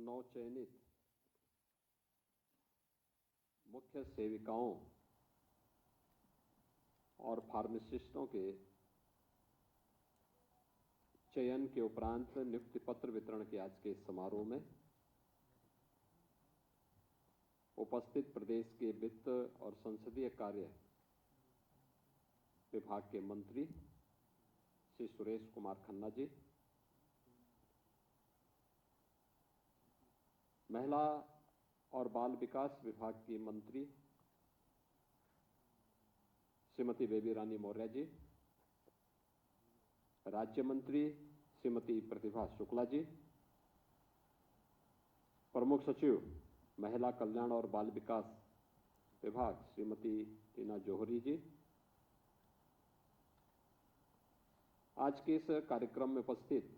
नवचयनित मुख्य सेविकाओं और फार्मासिस्टों के चयन के उपरांत नियुक्ति पत्र वितरण के आज के समारोह में उपस्थित प्रदेश के वित्त और संसदीय कार्य विभाग के मंत्री श्री सुरेश कुमार खन्ना जी, महिला और बाल विकास विभाग की मंत्री श्रीमती बेबी रानी मौर्य जी, राज्य मंत्री श्रीमती प्रतिभा शुक्ला जी, प्रमुख सचिव महिला कल्याण और बाल विकास विभाग श्रीमती टीना जौहरी जी, आज के इस कार्यक्रम में उपस्थित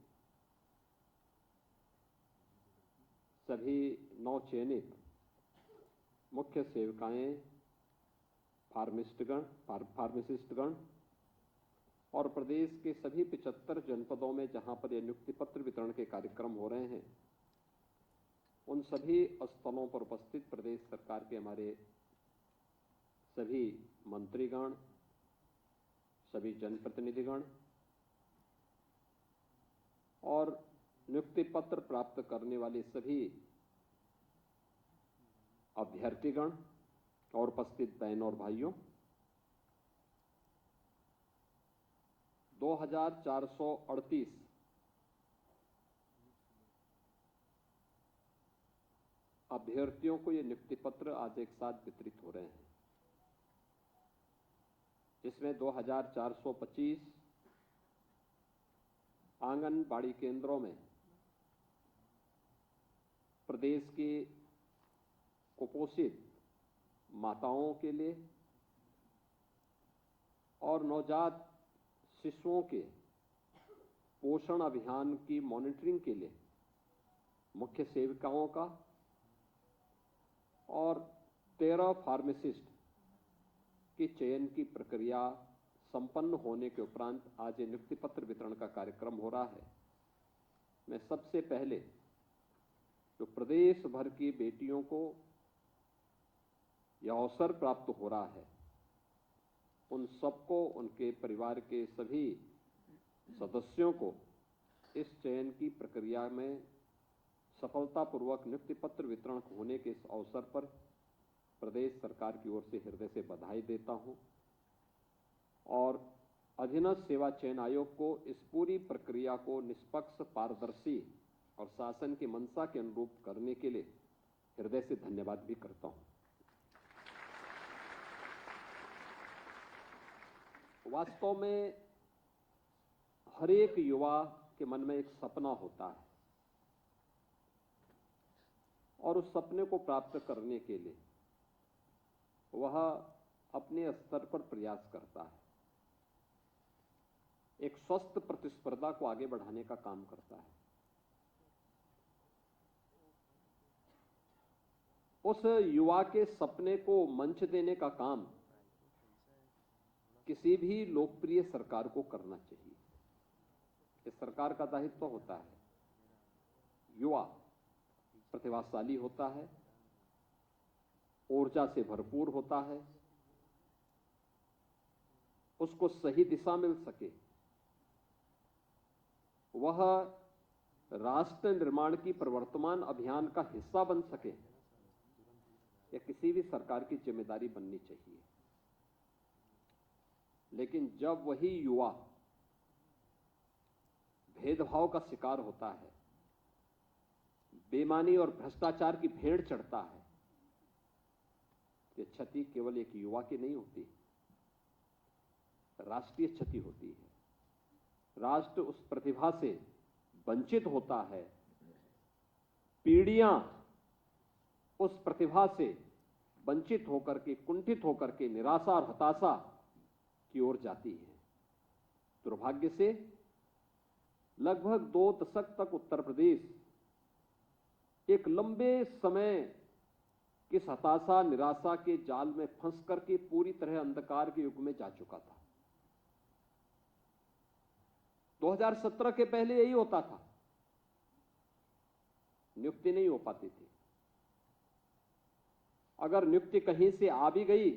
सभी नवचयनित मुख्य सेविकाएं, फार्मासिस्टगण और प्रदेश के सभी 75 जनपदों में जहां पर यह नियुक्ति पत्र वितरण के कार्यक्रम हो रहे हैं, उन सभी स्थलों पर उपस्थित प्रदेश सरकार के हमारे सभी मंत्रीगण, सभी जनप्रतिनिधिगण और नियुक्ति पत्र प्राप्त करने वाले सभी अभ्यर्थीगण और उपस्थित बहन और भाइयों, 2438 अभ्यर्थियों को ये नियुक्ति पत्र आज एक साथ वितरित हो रहे हैं, जिसमें 2425 आंगनबाड़ी केंद्रों में प्रदेश की कुपोषित माताओं के लिए और नवजात शिशुओं के पोषण अभियान की मॉनिटरिंग के लिए मुख्य सेविकाओं का और 13 फार्मासिस्ट के चयन की प्रक्रिया संपन्न होने के उपरांत आज ये नियुक्ति पत्र वितरण का कार्यक्रम हो रहा है। मैं सबसे पहले जो प्रदेश भर की बेटियों को यह अवसर प्राप्त हो रहा है, उन सबको, उनके परिवार के सभी सदस्यों को इस चयन की प्रक्रिया में सफलतापूर्वक नियुक्ति पत्र वितरण होने के इस अवसर पर प्रदेश सरकार की ओर से हृदय से बधाई देता हूं और अधीनस्थ सेवा चयन आयोग को इस पूरी प्रक्रिया को निष्पक्ष, पारदर्शी और शासन की मंशा के अनुरूप करने के लिए हृदय से धन्यवाद भी करता हूं। वास्तव में हर एक युवा के मन में एक सपना होता है और उस सपने को प्राप्त करने के लिए वह अपने स्तर पर प्रयास करता है, एक स्वस्थ प्रतिस्पर्धा को आगे बढ़ाने का काम करता है। उस युवा के सपने को मंच देने का काम किसी भी लोकप्रिय सरकार को करना चाहिए। इस सरकार का दायित्व होता है, युवा प्रतिभाशाली होता है, ऊर्जा से भरपूर होता है, उसको सही दिशा मिल सके, वह राष्ट्र निर्माण की प्रवर्तमान अभियान का हिस्सा बन सके, यह किसी भी सरकार की जिम्मेदारी बननी चाहिए। लेकिन जब वही युवा भेदभाव का शिकार होता है, बेईमानी और भ्रष्टाचार की भेड़ चढ़ता है, ये क्षति केवल एक युवा की नहीं होती, राष्ट्रीय क्षति होती है। राष्ट्र उस प्रतिभा से वंचित होता है, पीढ़ियां उस प्रतिभा से वंचित होकर के, कुंठित होकर के निराशा और हताशा की ओर जाती है। दुर्भाग्य से लगभग 2 दशक तक उत्तर प्रदेश एक लंबे समय किस हताशा, निराशा के जाल में फंस करके पूरी तरह अंधकार के युग में जा चुका था। 2017 के पहले यही होता था, नियुक्ति नहीं हो पाती थी। अगर नियुक्ति कहीं से आ भी गई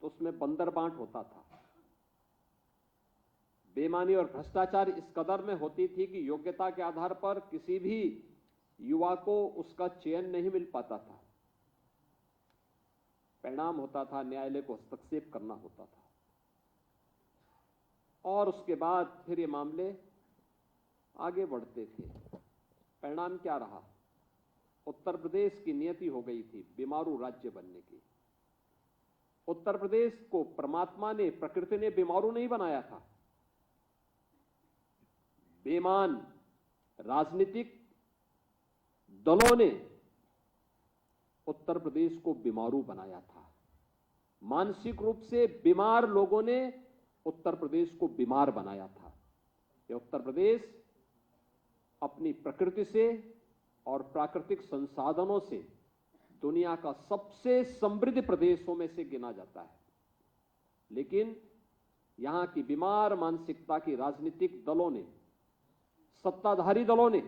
तो उसमें बंदर बांट होता था। बेईमानी और भ्रष्टाचार इस कदर में होती थी कि योग्यता के आधार पर किसी भी युवा को उसका चयन नहीं मिल पाता था। परिणाम होता था न्यायालय को हस्तक्षेप करना होता था, और उसके बाद फिर ये मामले आगे बढ़ते थे। परिणाम क्या रहा? उत्तर प्रदेश की नियति हो गई थी बीमारू राज्य बनने की। उत्तर प्रदेश को परमात्मा ने, प्रकृति ने बीमारू नहीं बनाया था। बेईमान राजनीतिक दलों ने उत्तर प्रदेश को बीमारू बनाया था। मानसिक रूप से बीमार लोगों ने उत्तर प्रदेश को बीमार बनाया था। यह उत्तर प्रदेश अपनी प्रकृति से और प्राकृतिक संसाधनों से दुनिया का सबसे समृद्ध प्रदेशों में से गिना जाता है, लेकिन यहां की बीमार मानसिकता की राजनीतिक दलों ने, सत्ताधारी दलों ने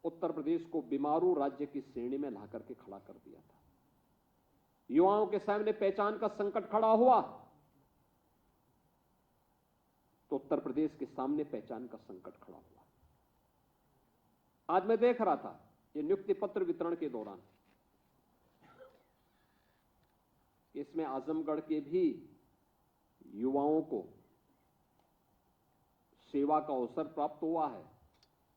उत्तर प्रदेश को बीमारू राज्य की श्रेणी में ला करके खड़ा कर दिया था। युवाओं के सामने पहचान का संकट खड़ा हुआ तो उत्तर प्रदेश के सामने पहचान का संकट खड़ा हुआ। आज मैं देख रहा था ये नियुक्ति पत्र वितरण के दौरान, इसमें आजमगढ़ के भी युवाओं को सेवा का अवसर प्राप्त हुआ है,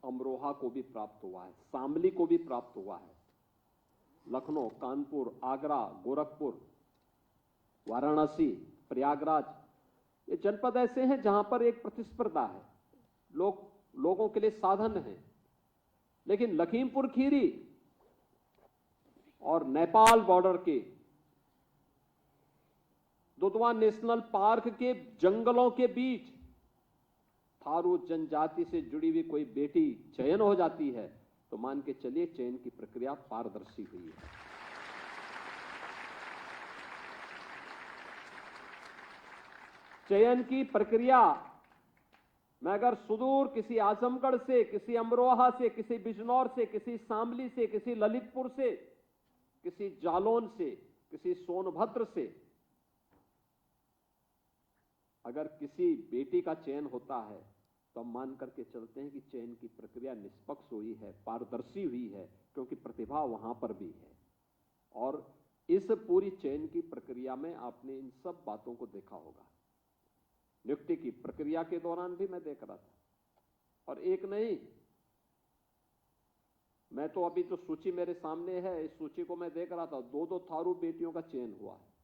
अमरोहा को भी प्राप्त हुआ है, शामली को भी प्राप्त हुआ है, लखनऊ, कानपुर, आगरा, गोरखपुर, वाराणसी, प्रयागराज, ये जनपद ऐसे हैं जहां पर एक प्रतिस्पर्धा है, लोगों के लिए साधन है। लेकिन लखीमपुर खीरी और नेपाल बॉर्डर के दुधवा नेशनल पार्क के जंगलों के बीच थारू जनजाति से जुड़ी हुई कोई बेटी चयन हो जाती है तो मान के चलिए चयन की प्रक्रिया पारदर्शी हुई है। चयन की प्रक्रिया में अगर सुदूर किसी आजमगढ़ से, किसी अमरोहा से, किसी बिजनौर से, किसी शामली से, किसी ललितपुर से, किसी जालौन से, किसी सोनभद्र से अगर किसी बेटी का चयन होता है तो हम मान करके चलते हैं कि चयन की प्रक्रिया निष्पक्ष हुई है, पारदर्शी हुई है, क्योंकि प्रतिभा वहां पर भी है। और इस पूरी चयन की प्रक्रिया में आपने इन सब बातों को देखा होगा। नियुक्ति की प्रक्रिया के दौरान भी मैं देख रहा था, और एक नहीं, मैं तो अभी जो सूची मेरे सामने है इस सूची को मैं देख रहा था, 2-2 थारू बेटियों का चयन हुआ है।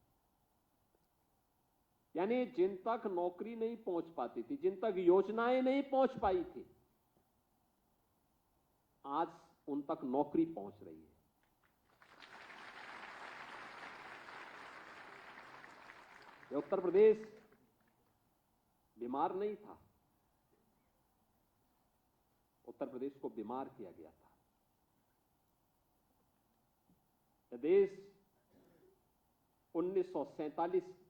यानी जिन तक नौकरी नहीं पहुंच पाती थी, जिन तक योजनाएं नहीं पहुंच पाई थी, आज उन तक नौकरी पहुंच रही है। उत्तर प्रदेश बीमार नहीं था, उत्तर प्रदेश को बीमार किया गया था। यह देश 1947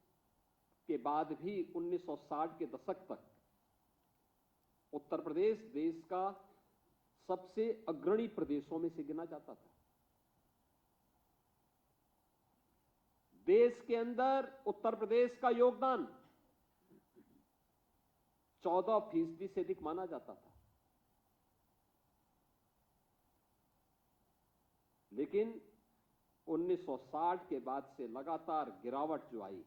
के बाद भी 1960 के दशक तक उत्तर प्रदेश देश का सबसे अग्रणी प्रदेशों में से गिना जाता था। देश के अंदर उत्तर प्रदेश का योगदान 14% से अधिक माना जाता था। लेकिन 1960 के बाद से लगातार गिरावट जो आई,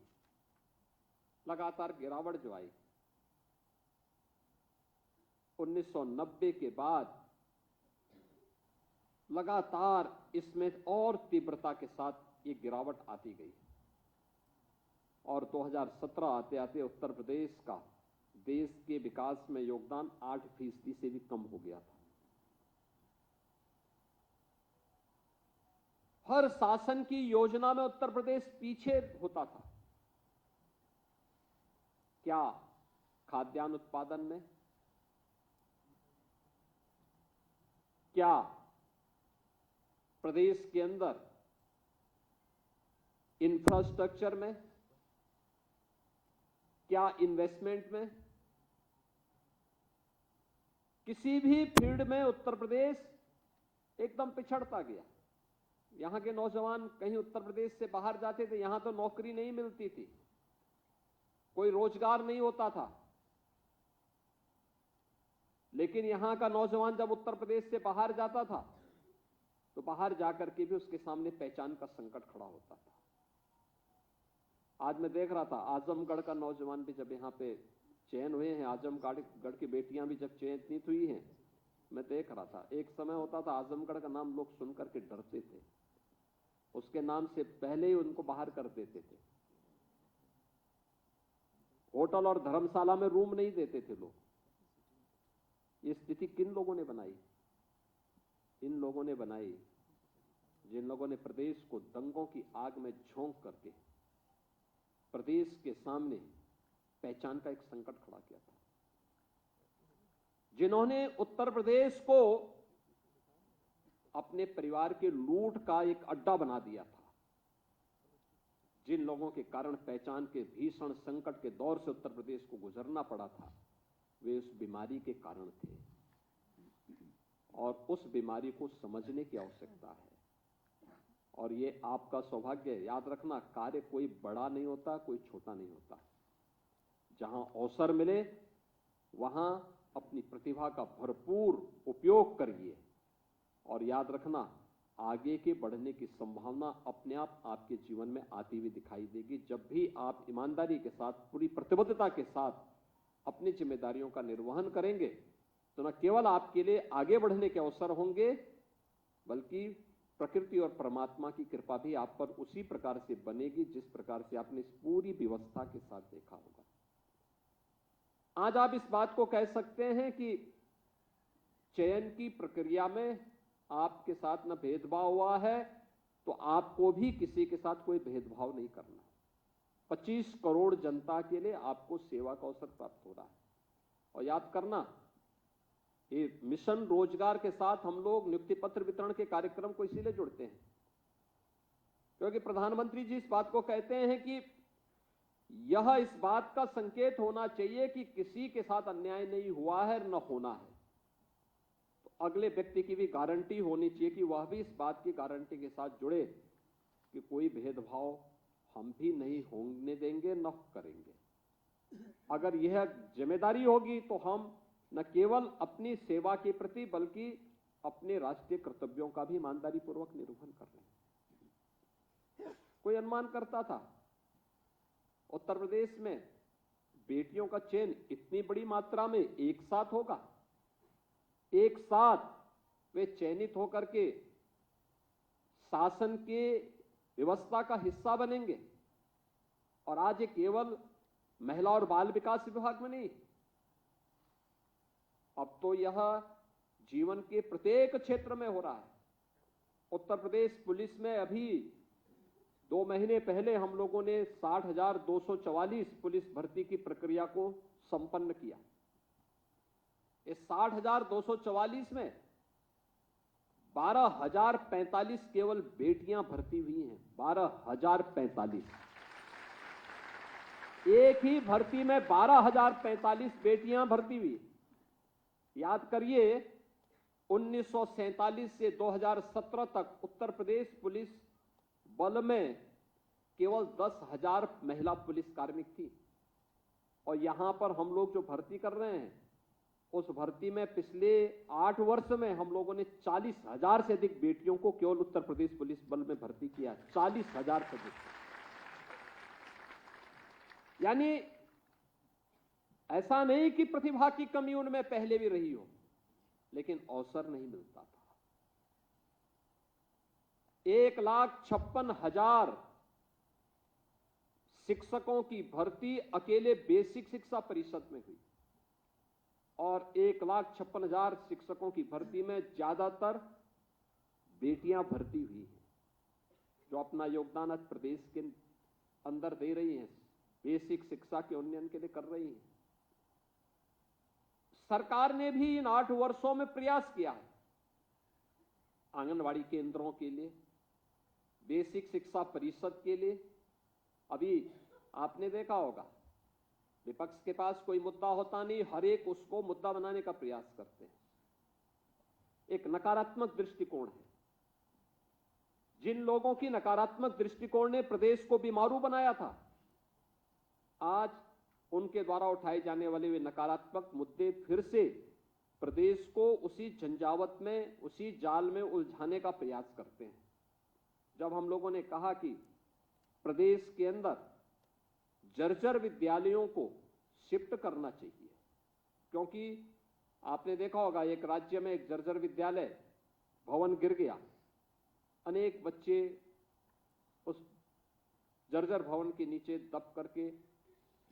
1990 के बाद लगातार इसमें और तीव्रता के साथ ये गिरावट आती गई, और 2017 आते आते उत्तर प्रदेश का देश के विकास में योगदान 8% से भी कम हो गया था। हर शासन की योजना में उत्तर प्रदेश पीछे होता था। क्या खाद्यान्न उत्पादन में, क्या प्रदेश के अंदर इंफ्रास्ट्रक्चर में, क्या इन्वेस्टमेंट में, किसी भी फील्ड में उत्तर प्रदेश एकदम पिछड़ता गया। यहां के नौजवान कहीं उत्तर प्रदेश से बाहर जाते थे, यहां तो नौकरी नहीं मिलती थी, कोई रोजगार नहीं होता था। लेकिन यहां का नौजवान जब उत्तर प्रदेश से बाहर जाता था तो बाहर जाकर के भी उसके सामने पहचान का संकट खड़ा होता था। आज मैं देख रहा था आजमगढ़ का नौजवान भी जब यहां पे चयन हुए हैं, आजमगढ़ की बेटियां भी जब चयनित हुई हैं, मैं देख रहा था एक समय होता था आजमगढ़ का नाम लोग सुनकर के डरते थे, उसके नाम से पहले ही उनको बाहर कर देते थे। होटल और धर्मशाला में रूम नहीं देते थे लोग। ये स्थिति किन लोगों ने बनाई? इन लोगों ने बनाई जिन लोगों ने प्रदेश को दंगों की आग में झोंक करके प्रदेश के सामने पहचान का एक संकट खड़ा किया था, जिन्होंने उत्तर प्रदेश को अपने परिवार के लूट का एक अड्डा बना दिया था, जिन लोगों के कारण पहचान के भीषण संकट के दौर से उत्तर प्रदेश को गुजरना पड़ा था, वे उस बीमारी के कारण थे और उस बीमारी को समझने की आवश्यकता है। और ये आपका सौभाग्य है। याद रखना, कार्य कोई बड़ा नहीं होता, कोई छोटा नहीं होता। जहां अवसर मिले वहां अपनी प्रतिभा का भरपूर उपयोग करिए और याद रखना, आगे के बढ़ने की संभावना अपने आप आपके जीवन में आती हुई दिखाई देगी। जब भी आप ईमानदारी के साथ, पूरी प्रतिबद्धता के साथ अपनी जिम्मेदारियों का निर्वहन करेंगे तो न केवल आपके लिए आगे बढ़ने के अवसर होंगे, बल्कि प्रकृति और परमात्मा की कृपा भी आप पर उसी प्रकार से बनेगी जिस प्रकार से आपने इस पूरी व्यवस्था के साथ देखा होगा। आज आप इस बात को कह सकते हैं कि चयन की प्रक्रिया में आपके साथ न भेदभाव हुआ है, तो आपको भी किसी के साथ कोई भेदभाव नहीं करना। 25 करोड़ जनता के लिए आपको सेवा का अवसर प्राप्त हो रहा है। और याद करना, ये मिशन रोजगार के साथ हम लोग नियुक्ति पत्र वितरण के कार्यक्रम को इसीलिए जुड़ते हैं क्योंकि प्रधानमंत्री जी इस बात को कहते हैं कि यह इस बात का संकेत होना चाहिए कि किसी के साथ अन्याय नहीं हुआ है, न होना है। तो अगले व्यक्ति की भी गारंटी होनी चाहिए कि वह भी इस बात की गारंटी के साथ जुड़े कि कोई भेदभाव हम भी नहीं होने देंगे, न करेंगे। अगर यह जिम्मेदारी होगी तो हम न केवल अपनी सेवा के प्रति बल्कि अपने राष्ट्रीय कर्तव्यों का भी ईमानदारी पूर्वक निर्वहन कर रहे हैं। कोई अनुमान करता था उत्तर प्रदेश में बेटियों का चयन इतनी बड़ी मात्रा में एक साथ होगा, एक साथ वे चयनित होकर के शासन के व्यवस्था का हिस्सा बनेंगे। और आज ये केवल महिला और बाल विकास विभाग में नहीं, अब तो यह जीवन के प्रत्येक क्षेत्र में हो रहा है। उत्तर प्रदेश पुलिस में अभी 2 महीने पहले हम लोगों ने 60,244 पुलिस भर्ती की प्रक्रिया को संपन्न किया। इस 60,244 में 12,045 केवल बेटियां भर्ती हुई हैं। 12,045, एक ही भर्ती में 12,045 बेटियां भर्ती हुई। याद करिए, 1947 से 2017 तक उत्तर प्रदेश पुलिस बल में केवल 10,000 महिला पुलिस कार्मिक थी। और यहां पर हम लोग जो भर्ती कर रहे हैं, उस भर्ती में पिछले 8 वर्ष में हम लोगों ने 40,000 से अधिक बेटियों को केवल उत्तर प्रदेश पुलिस बल में भर्ती किया। 40,000 से अधिक। यानी ऐसा नहीं कि प्रतिभा की कमी उनमें पहले भी रही हो, लेकिन अवसर नहीं मिलता था। 1,56,000 शिक्षकों की भर्ती अकेले बेसिक शिक्षा परिषद में हुई और 1,56,000 शिक्षकों की भर्ती में ज्यादातर बेटियां भर्ती हुई हैं, जो अपना योगदान आज प्रदेश के अंदर दे रही हैं, बेसिक शिक्षा के उन्नयन के लिए कर रही हैं। सरकार ने भी इन 8 वर्षों में प्रयास किया है। आंगनवाड़ी केंद्रों के लिए, बेसिक शिक्षा परिषद के लिए। अभी आपने देखा होगा, विपक्ष के पास कोई मुद्दा होता नहीं, हर एक उसको मुद्दा बनाने का प्रयास करते हैं। एक नकारात्मक दृष्टिकोण है। जिन लोगों की नकारात्मक दृष्टिकोण ने प्रदेश को बीमारू बनाया था, आज उनके द्वारा उठाए जाने वाले वे नकारात्मक मुद्दे फिर से प्रदेश को उसी झंझावत में, उसी जाल में उलझाने का प्रयास करते हैं। जब हम लोगों ने कहा कि प्रदेश के अंदर जर्जर विद्यालयों को शिफ्ट करना चाहिए, क्योंकि आपने देखा होगा एक राज्य में एक जर्जर विद्यालय भवन गिर गया, अनेक बच्चे उस जर्जर भवन के नीचे दब करके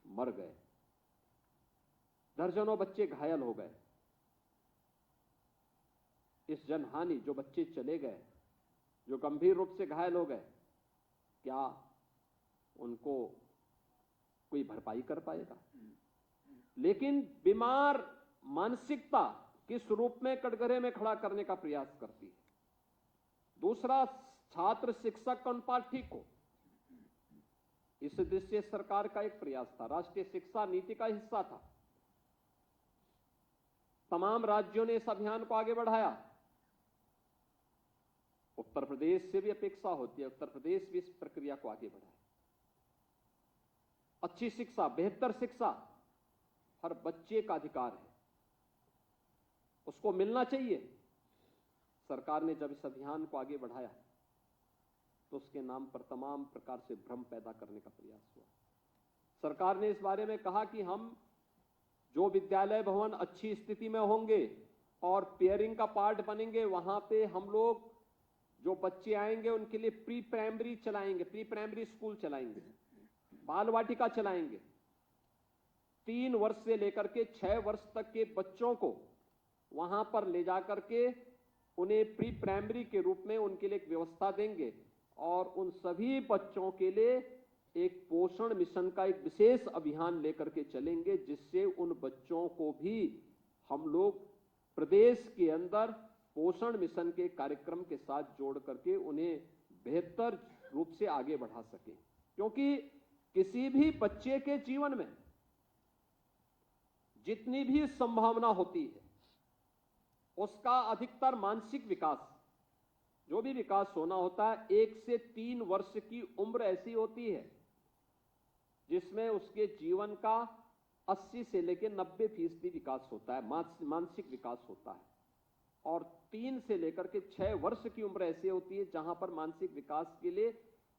मर गए, दर्जनों बच्चे घायल हो गए। इस जनहानि, जो बच्चे चले गए, जो गंभीर रूप से घायल हो गए, क्या उनको कोई भरपाई कर पाएगा? लेकिन बीमार मानसिकता किस रूप में कटघरे में खड़ा करने का प्रयास करती है। दूसरा, छात्र शिक्षक कौनपाठी को, इस दृष्टि से सरकार का एक प्रयास था, राष्ट्रीय शिक्षा नीति का हिस्सा था। तमाम राज्यों ने इस अभियान को आगे बढ़ाया। उत्तर प्रदेश से भी अपेक्षा होती है, उत्तर प्रदेश भी इस प्रक्रिया को आगे बढ़ाए। अच्छी शिक्षा, बेहतर शिक्षा हर बच्चे का अधिकार है, उसको मिलना चाहिए। सरकार ने जब इस अभियान को आगे बढ़ाया तो उसके नाम पर तमाम प्रकार से भ्रम पैदा करने का प्रयास हुआ। सरकार ने इस बारे में कहा कि हम जो विद्यालय भवन अच्छी स्थिति में होंगे और पेयरिंग का पार्ट बनेंगे, वहां पे हम लोग जो बच्चे आएंगे उनके लिए प्री प्राइमरी चलाएंगे, प्री प्राइमरी स्कूल चलाएंगे, बाल वाटिका चलाएंगे। 3 वर्ष से लेकर के 6 वर्ष तक के बच्चों को वहां पर ले जाकर के उन्हें प्री प्राइमरी के रूप में उनके लिए एक व्यवस्था देंगे और उन सभी बच्चों के लिए एक पोषण मिशन का एक विशेष अभियान लेकर के चलेंगे, जिससे उन बच्चों को भी हम लोग प्रदेश के अंदर पोषण मिशन के कार्यक्रम के साथ जोड़ करके उन्हें बेहतर रूप से आगे बढ़ा सकें। क्योंकि किसी भी बच्चे के जीवन में जितनी भी संभावना होती है, उसका अधिकतर मानसिक विकास, जो भी विकास होना होता है, 1 से 3 वर्ष की उम्र ऐसी होती है जिसमें उसके जीवन का 80 से लेकर 90% विकास होता है, मानसिक विकास होता है। और 3 से लेकर के 6 वर्ष की उम्र ऐसी होती है जहां पर मानसिक विकास के लिए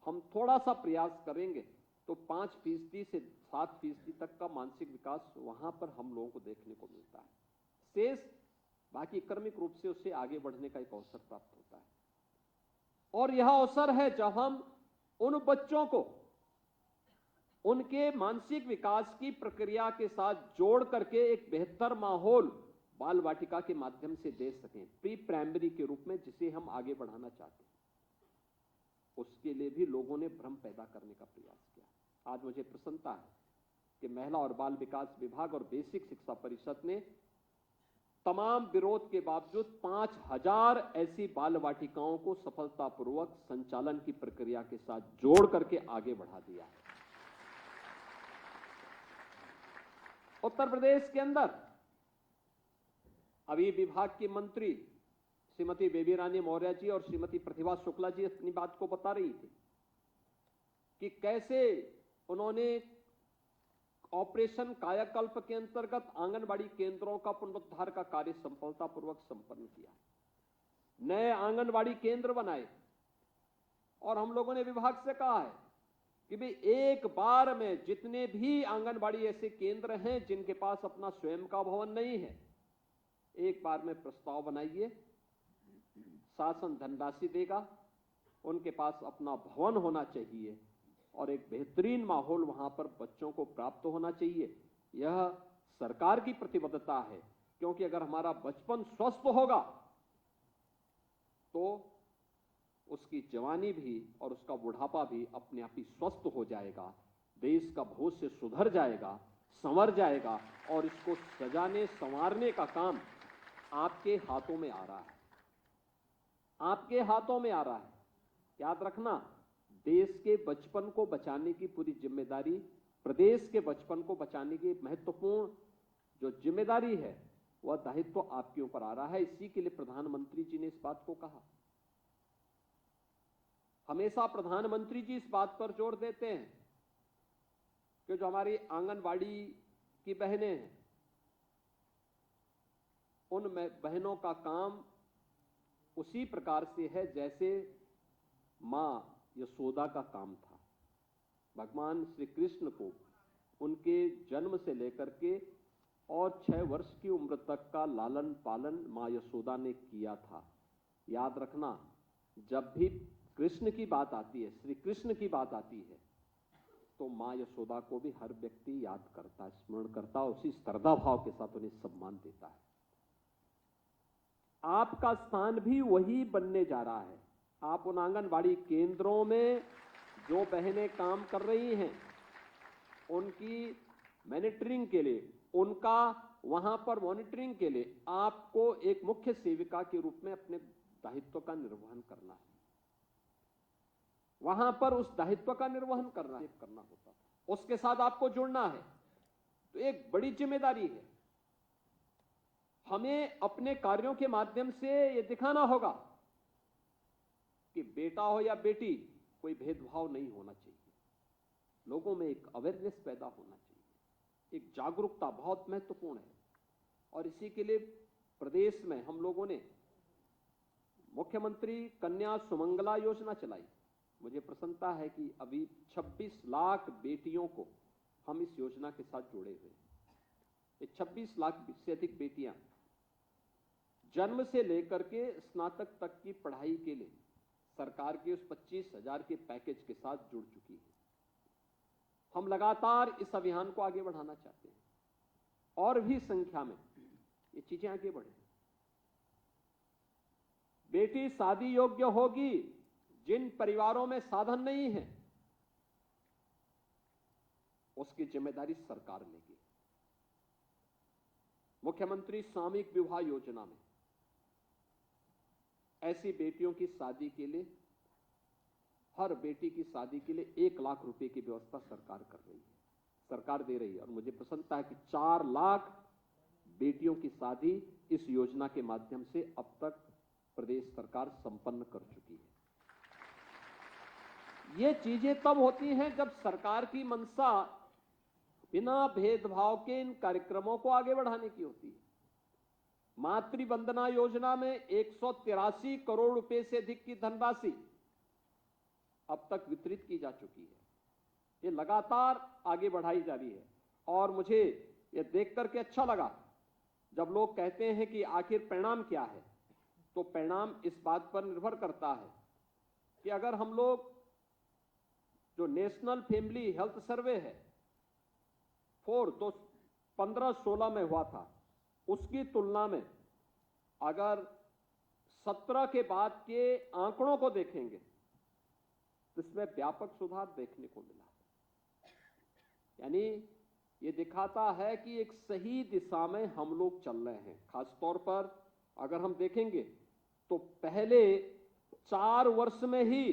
हम थोड़ा सा प्रयास करेंगे तो 5% से 7% तक का मानसिक विकास वहां पर हम लोगों को देखने को मिलता है। शेष बाकी क्रमिक रूप से उससे आगे बढ़ने का एक अवसर प्राप्त होता है। और यह अवसर है जब हम उन बच्चों को उनके मानसिक विकास की प्रक्रिया के साथ जोड़ करके एक बेहतर माहौल बाल वाटिका के माध्यम से दे सकें, प्री प्राइमरी के रूप में, जिसे हम आगे बढ़ाना चाहते हैं। उसके लिए भी लोगों ने भ्रम पैदा करने का प्रयास किया। आज मुझे प्रसन्नता है कि महिला और बाल विकास विभाग और बेसिक शिक्षा परिषद ने तमाम विरोध के बावजूद 5000 ऐसी बाल वाटिकाओं को सफलतापूर्वक संचालन की प्रक्रिया के साथ जोड़ करके आगे बढ़ा दिया है। उत्तर प्रदेश के अंदर अभी विभाग की मंत्री श्रीमती बेबी रानी मौर्य जी और श्रीमती प्रतिभा शुक्ला जी अपनी बात को बता रही थी कि कैसे उन्होंने ऑपरेशन कायाकल्प के अंतर्गत आंगनबाड़ी केंद्रों का पुनरुद्धार का कार्य सफलतापूर्वक संपन्न किया, नए आंगनबाड़ी केंद्र बनाए। और हम लोगों ने विभाग से कहा है कि भाई एक बार में जितने भी आंगनबाड़ी ऐसे केंद्र हैं जिनके पास अपना स्वयं का भवन नहीं है, एक बार में प्रस्ताव बनाइए, शासन धनराशि देगा, उनके पास अपना भवन होना चाहिए और एक बेहतरीन माहौल वहां पर बच्चों को प्राप्त होना चाहिए। यह सरकार की प्रतिबद्धता है, क्योंकि अगर हमारा बचपन स्वस्थ होगा तो उसकी जवानी भी और उसका बुढ़ापा भी अपने आप ही स्वस्थ हो जाएगा, देश का भविष्य सुधर जाएगा, संवर जाएगा और इसको सजाने संवारने का काम आपके हाथों में आ रहा है, आपके हाथों में आ रहा है। याद रखना, देश के बचपन को बचाने की पूरी जिम्मेदारी, प्रदेश के बचपन को बचाने की महत्वपूर्ण जो जिम्मेदारी है, वह दायित्व आपके ऊपर आ रहा है। इसी के लिए प्रधानमंत्री जी ने इस बात को कहा। हमेशा प्रधानमंत्री जी इस बात पर जोर देते हैं कि जो हमारी आंगनबाड़ी की बहनें हैं, उन बहनों का काम उसी प्रकार से है जैसे मां यशोदा का काम था। भगवान श्री कृष्ण को उनके जन्म से लेकर के और 6 वर्ष की उम्र तक का लालन पालन मां यशोदा ने किया था। याद रखना, जब भी कृष्ण की बात आती है, श्री कृष्ण की बात आती है, तो मां यशोदा को भी हर व्यक्ति याद करता, स्मरण करता, उसी श्रद्धा भाव के साथ उन्हें सम्मान देता है। आपका स्थान भी वही बनने जा रहा है। आप उन आंगनबाड़ी केंद्रों में जो बहनें काम कर रही हैं, उनकी मॉनिटरिंग के लिए, उनका वहां पर मॉनिटरिंग के लिए आपको एक मुख्य सेविका के रूप में अपने दायित्व का निर्वहन करना है। वहां पर उस दायित्व का निर्वहन करना होता है, उसके साथ आपको जुड़ना है। तो एक बड़ी जिम्मेदारी है। हमें अपने कार्यों के माध्यम से यह दिखाना होगा कि बेटा हो या बेटी, कोई भेदभाव नहीं होना चाहिए। लोगों में एक अवेयरनेस पैदा होना चाहिए, एक जागरूकता बहुत महत्वपूर्ण है। और इसी के लिए प्रदेश में हम लोगों ने मुख्यमंत्री कन्या सुमंगला योजना चलाई। मुझे प्रसन्नता है कि अभी 26 लाख बेटियों को हम इस योजना के साथ जोड़े हुए हैं। ये 26 लाख से अधिक बेटियां जन्म से लेकर के स्नातक तक की पढ़ाई के लिए सरकार के उस 25,000 के पैकेज के साथ जुड़ चुकी है। हम लगातार इस अभियान को आगे बढ़ाना चाहते हैं और भी संख्या में ये चीजें आगे बढ़े। बेटी शादी योग्य होगी जिन परिवारों में साधन नहीं है, उसकी जिम्मेदारी सरकार लेगी। मुख्यमंत्री सामूहिक विवाह योजना में ऐसी बेटियों की शादी के लिए, हर बेटी की शादी के लिए 1 लाख रुपए की व्यवस्था सरकार कर रही है, सरकार दे रही है। और मुझे प्रसन्नता है कि 4 लाख बेटियों की शादी इस योजना के माध्यम से अब तक प्रदेश सरकार संपन्न कर चुकी है। ये चीजें तब होती हैं जब सरकार की मंशा बिना भेदभाव के इन कार्यक्रमों को आगे बढ़ाने की होती है। मातृ वंदना योजना में 183 करोड़ रुपए से अधिक की धनराशि अब तक वितरित की जा चुकी है। ये लगातार आगे बढ़ाई जा रही है। और मुझे ये देख करके अच्छा लगा जब लोग कहते हैं कि आखिर परिणाम क्या है। तो परिणाम इस बात पर निर्भर करता है कि अगर हम लोग जो नेशनल फैमिली हेल्थ सर्वे है 15-16 में हुआ था, उसकी तुलना में अगर 17 के बाद के आंकड़ों को देखेंगे तो इसमें व्यापक सुधार देखने को मिला। यानी ये दिखाता है कि एक सही दिशा में हम लोग चल रहे हैं। खासतौर पर अगर हम देखेंगे तो पहले 4 वर्ष में ही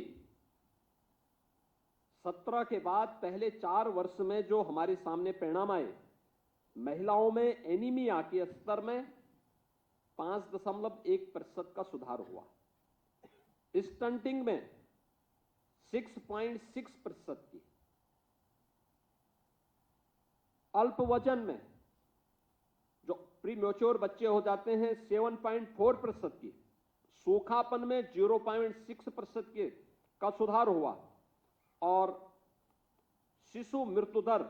17 के बाद पहले 4 वर्ष में जो हमारे सामने परिणाम आए, महिलाओं में एनीमिया के स्तर में 5.1% का सुधार हुआ, स्टंटिंग में 6.6% की, अल्प वजन में जो प्रीमेच्योर बच्चे हो जाते हैं 7.4% की, सूखापन में 0.6% के का सुधार हुआ और शिशु मृत्यु दर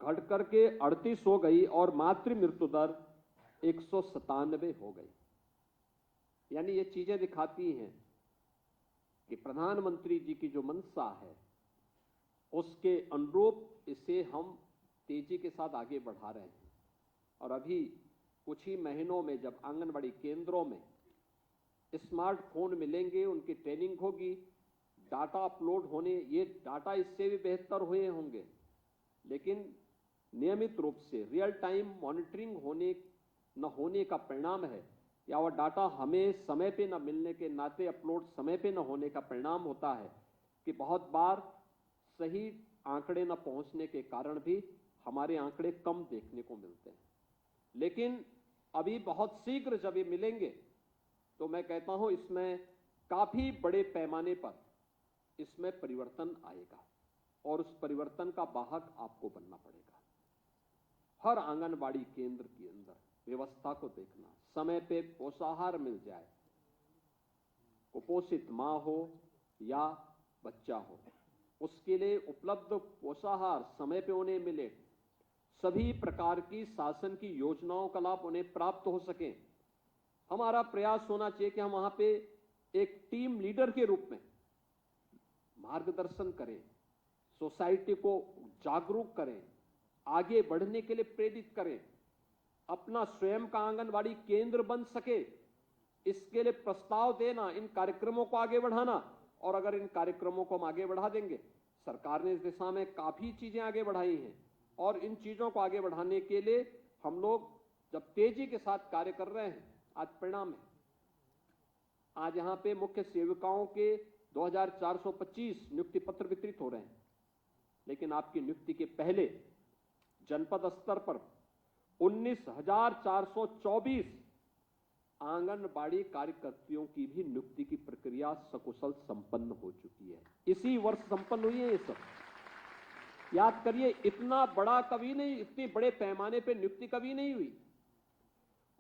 घट करके 38 हो गई और मातृ मृत्यु दर 197 हो गई। यानी ये चीजें दिखाती हैं कि प्रधानमंत्री जी की जो मंशा है उसके अनुरूप इसे हम तेजी के साथ आगे बढ़ा रहे हैं। और अभी कुछ ही महीनों में जब आंगनबाड़ी केंद्रों में स्मार्टफोन मिलेंगे, उनकी ट्रेनिंग होगी, डाटा अपलोड होने, ये डाटा इससे भी बेहतर हुए होंगे, लेकिन नियमित रूप से रियल टाइम मॉनिटरिंग न होने का परिणाम है, या वह डाटा हमें समय पे न मिलने के नाते, अपलोड समय पे न होने का परिणाम होता है कि बहुत बार सही आंकड़े न पहुंचने के कारण भी हमारे आंकड़े कम देखने को मिलते हैं। लेकिन अभी बहुत शीघ्र जब ये मिलेंगे तो मैं कहता हूं इसमें काफी बड़े पैमाने पर इसमें परिवर्तन आएगा और उस परिवर्तन का वाहक आपको बनना पड़ेगा। हर आंगनबाड़ी केंद्र के अंदर व्यवस्था को देखना, समय पे पोषाहार मिल जाए, कुपोषित मां हो या बच्चा हो, उसके लिए उपलब्ध पोषाहार समय पे उन्हें मिले, सभी प्रकार की शासन की योजनाओं का लाभ उन्हें प्राप्त हो सके। हमारा प्रयास होना चाहिए कि हम वहां पे एक टीम लीडर के रूप में मार्गदर्शन करें, सोसाइटी को जागरूक करें, आगे बढ़ने के लिए प्रेरित करें, अपना स्वयं का आंगनबाड़ी केंद्र बन सके, इसके लिए प्रस्ताव देना, इन कार्यक्रमों को आगे बढ़ाना। और अगर इन कार्यक्रमों को हम आगे बढ़ा देंगे, सरकार ने इस दिशा में काफी चीजें आगे बढ़ाई हैं और इन चीजों को आगे बढ़ाने के लिए हम लोग जब तेजी के साथ कार्य कर रहे हैं, आज परिणाम है। आज यहां पे मुख्य सेविकाओं के 2425 नियुक्ति पत्र वितरित हो रहे हैं, लेकिन आपकी नियुक्ति के पहले जनपद स्तर पर 19,424 आंगनबाड़ी कार्यकर्तियों की भी नियुक्ति की प्रक्रिया सकुशल संपन्न हो चुकी है। इसी वर्ष संपन्न हुई है ये सब। याद करिए, इतना बड़ा कभी नहीं, इतने बड़े पैमाने पे नियुक्ति कभी नहीं हुई।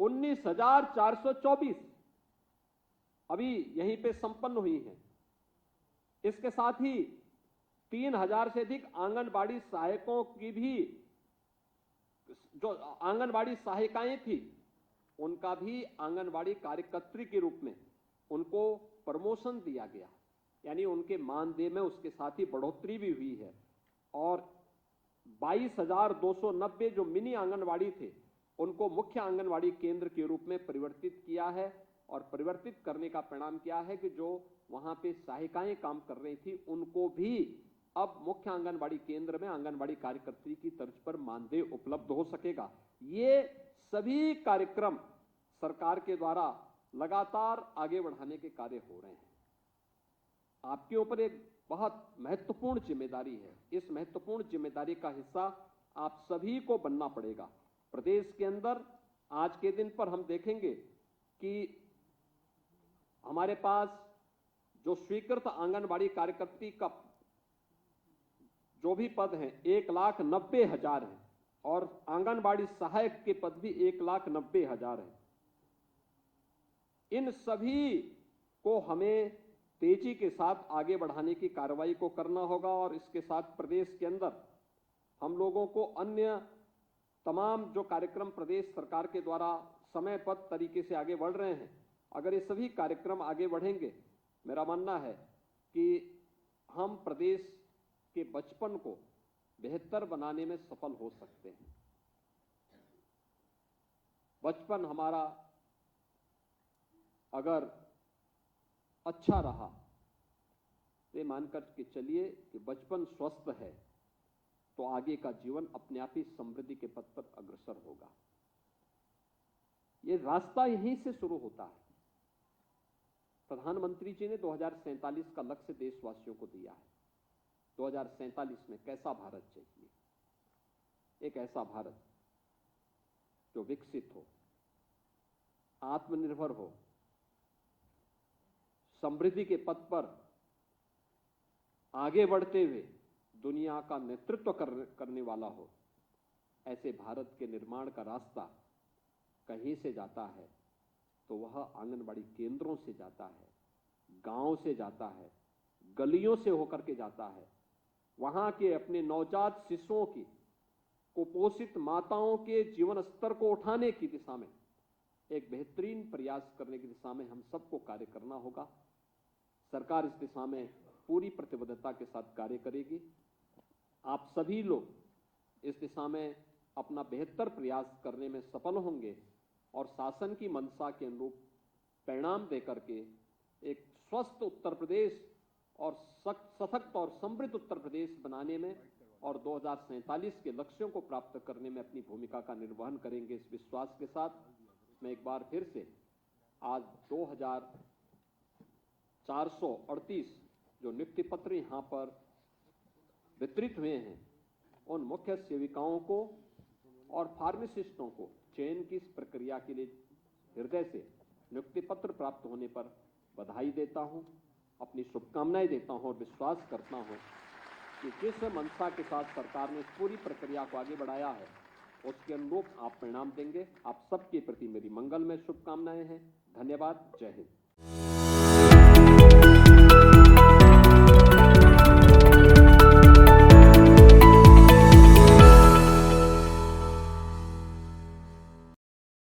19,424 अभी यहीं पे संपन्न हुई है। इसके साथ ही 3,000 से अधिक आंगनबाड़ी सहायकों की भी, जो आंगनबाड़ी सहायिकाएं थी, उनका भी आंगनबाड़ी कार्यकर्त्री के रूप में उनको प्रमोशन दिया गया, यानी उनके मानदेय में उसके साथ ही बढ़ोतरी भी हुई है। और 22,290 जो मिनी आंगनबाड़ी थे, उनको मुख्य आंगनबाड़ी केंद्र के रूप में परिवर्तित किया है। और परिवर्तित करने का परिणाम क्या है कि जो वहां पे सहायिकाएं काम कर रही थी, उनको भी अब मुख्य आंगनबाड़ी केंद्र में आंगनबाड़ी कार्यकर्त्री की तर्ज पर मानदेय उपलब्ध हो सकेगा। ये सभी कार्यक्रम सरकार के द्वारा लगातार आगे बढ़ाने के कार्य हो रहे हैं। आपके ऊपर एक बहुत महत्वपूर्ण जिम्मेदारी है। इस महत्वपूर्ण जिम्मेदारी का हिस्सा आप सभी को बनना पड़ेगा। प्रदेश के अंदर आज के दिन पर हम देखेंगे कि हमारे पास जो स्वीकृत आंगनबाड़ी कार्यकर्त्री का जो भी पद हैं 1,90,000 हैं और आंगनबाड़ी सहायक के पद भी 1,90,000 हैं। इन सभी को हमें तेजी के साथ आगे बढ़ाने की कार्रवाई को करना होगा और इसके साथ प्रदेश के अंदर हम लोगों को अन्य तमाम जो कार्यक्रम प्रदेश सरकार के द्वारा समयबद्ध तरीके से आगे बढ़ रहे हैं, अगर ये सभी कार्यक्रम आगे बढ़ेंगे, मेरा मानना है कि हम प्रदेश के बचपन को बेहतर बनाने में सफल हो सकते हैं। बचपन हमारा अगर अच्छा रहा तो ये मानकर के चलिए कि बचपन स्वस्थ है तो आगे का जीवन अपने आप ही समृद्धि के पथ पर अग्रसर होगा। ये रास्ता यहीं से शुरू होता है। प्रधानमंत्री जी ने 2047 का लक्ष्य देशवासियों को दिया है। 2047 में कैसा भारत चाहिए? एक ऐसा भारत जो विकसित हो, आत्मनिर्भर हो, समृद्धि के पथ पर आगे बढ़ते हुए दुनिया का नेतृत्व करने वाला हो। ऐसे भारत के निर्माण का रास्ता कहीं से जाता है तो वह आंगनबाड़ी केंद्रों से जाता है, गांव से जाता है, गलियों से होकर के जाता है। वहां के अपने नवजात शिशुओं की, कुपोषित माताओं के जीवन स्तर को उठाने की दिशा में एक बेहतरीन प्रयास करने की दिशा में हम सबको कार्य करना होगा। सरकार इस दिशा में पूरी प्रतिबद्धता के साथ कार्य करेगी। आप सभी लोग इस दिशा में अपना बेहतर प्रयास करने में सफल होंगे और शासन की मंशा के अनुरूप परिणाम देकर के एक स्वस्थ उत्तर प्रदेश और सशक्त और समृद्ध उत्तर प्रदेश बनाने में और 2047 के लक्ष्यों को प्राप्त करने में अपनी भूमिका का निर्वहन करेंगे। इस विश्वास के साथ मैं एक बार फिर से आज 2438 जो नियुक्ति पत्र यहाँ पर वितरित हुए हैं, उन मुख्य सेविकाओं को और फार्मासिस्टों को चयन की इस प्रक्रिया के लिए हृदय से नियुक्ति पत्र प्राप्त होने पर बधाई देता हूं, अपनी शुभकामनाएं देता हूं और विश्वास करता हूं कि जिस मंशा के साथ सरकार ने इस पूरी प्रक्रिया को आगे बढ़ाया है उसके अनुरूप आप परिणाम देंगे। आप सबके प्रति मेरी मंगलमय शुभकामनाएं हैं। धन्यवाद। जय हिंद।